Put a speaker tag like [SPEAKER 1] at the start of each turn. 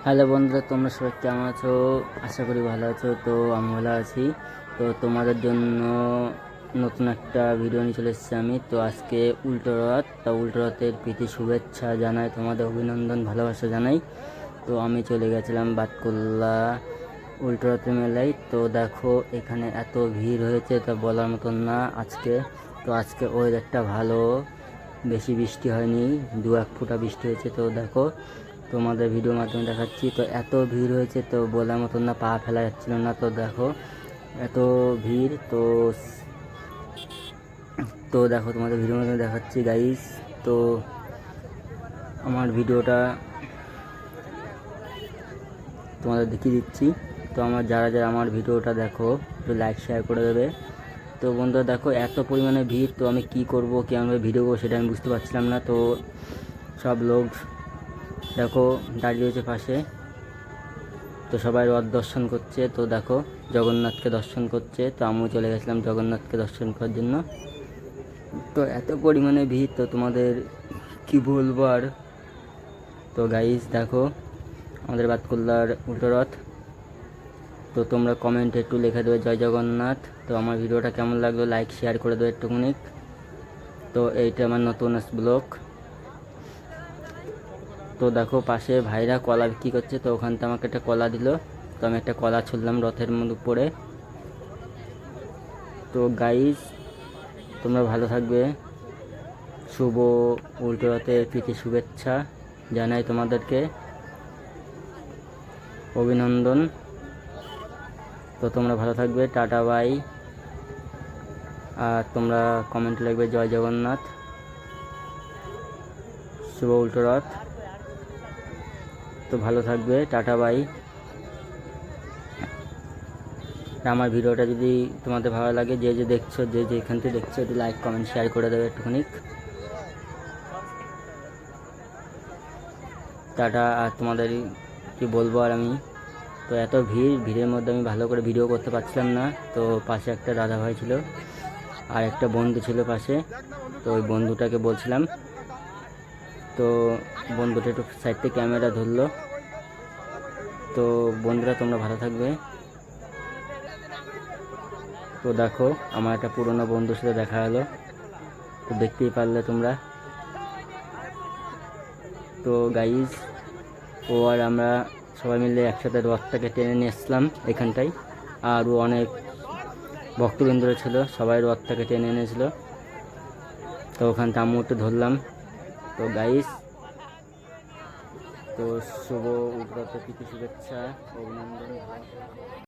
[SPEAKER 1] Hello বন্ধুরা, তোমরা সবাই কেমন আছো? আশা করি ভালো আছো। তো আমি ভালো আছি। তো তোমাদের জন্য নতুন একটা ভিডিও নিয়ে চলে এসেছি আমি। তো আজকে উল্টো রথ, তা উল্টো রথের প্রীতি শুভেচ্ছা জানাই, তোমাদের অভিনন্দন ভালোবাসা জানাই। তো আমি চলে গেছিলাম বাতকুল্লা উল্টো রথের মেলায়। তো দেখো এখানে এত ভিড় হয়েছে তা বলার মতন না আজকে। তো আজকে ওয়েদারটা ভালো, বেশি বৃষ্টি হয়নি, দু এক ফোঁটা বৃষ্টি হয়েছে। তো দেখো তোমাদের ভিডিওর মাধ্যমে দেখাচ্ছি। তো এত ভিড় হয়েছে তো বলার মতন না, পা ফেলা যাচ্ছিল না। তো দেখো এত ভিড়। তো দেখো তোমাদের ভিডিওর মাধ্যমে দেখাচ্ছি গাইস। তো আমার ভিডিওটা তোমাদের দেখিয়ে দিচ্ছি। তো যারা যারা আমার ভিডিওটা দেখো একটু লাইক শেয়ার করে দেবে। তো বন্ধুরা দেখো এত পরিমাণে ভিড়, তো আমি কি করব, কেমনভাবে ভিডিও করবো সেটা আমি বুঝতে পারছিলাম না। তো সব লোক দেখো দাঁড়িয়ে রয়েছে পাশে। তো সবাই রথ দর্শন করছে। তো দেখো জগন্নাথকে দর্শন করছে। তো আমিও চলে গেছিলাম জগন্নাথকে দর্শন করার জন্য। তো এত পরিমাণে ভিড়, তো তোমাদের কি বলবো আর। তো গাইস দেখো আমাদের বাতকুল্লার উল্টো রথ। তো তোমরা কমেন্টে একটু লিখে দেবে জয় জগন্নাথ। তো আমার ভিডিওটা কেমন লাগলো লাইক শেয়ার করে দেবে একটুখানি। তো এইটা আমার নতুন ব্লগ। তো দেখো পাশে ভাইরা কলা বিক্রি করছে। তো ওখান থেকে আমাকে একটা কলা দিল। তো আমি একটা কলা ছুড়লাম রথের মধ্যে উপরে। তো গাইস তোমরা ভালো থাকবে। শুভ উল্টো রথের প্রীতি শুভেচ্ছা জানাই তোমাদেরকে, অভিনন্দন। তো তোমরা ভালো থাকবে, টাটা বাই। আর তোমরা কমেন্ট লিখবে জয় জগন্নাথ, শুভ উল্টো রথ। তো ভালো থাকবে, টাটা বাই। আমার ভিডিওটা যদি তোমাদের ভালো লাগে, যে যে দেখছো, যে যেখান থেকে দেখছো, একটু লাইক কমেন্ট শেয়ার করে দেবে একটুখানি। টাটা। আর তোমাদের কি বলবো আর আমি। তো এত ভিড়ের মধ্যে আমি ভালো করে ভিডিও করতে পারছিলাম না। তো পাশে একটা দাদা ভাই ছিল আর একটা বন্ধু ছিল পাশে। তো ওই বন্ধুটাকে বলছিলাম। তো বন্ধুটা একটু সাইড থেকে ক্যামেরা ধরলো। তো বন্ধুরা তোমরা ভালো থাকবে। তো দেখো আমার একটা পুরনো বন্ধুর সাথে দেখা হলো। তো দেখতেই পারলে তোমরা। তো গাইজ ও আর আমরা সবাই মিলে একসাথে রথটাকে টেনে নিয়ে এসলাম এখানটায়। আরও অনেক ভক্তবৃন্দরা ছিল, সবাই রথটাকে টেনে এনেছিল। তো ওখানটা আমি একটু ধরলাম। তো গাইস তো শুভ উদ্রত প্রীতি শুভেচ্ছা, অভিনন্দন।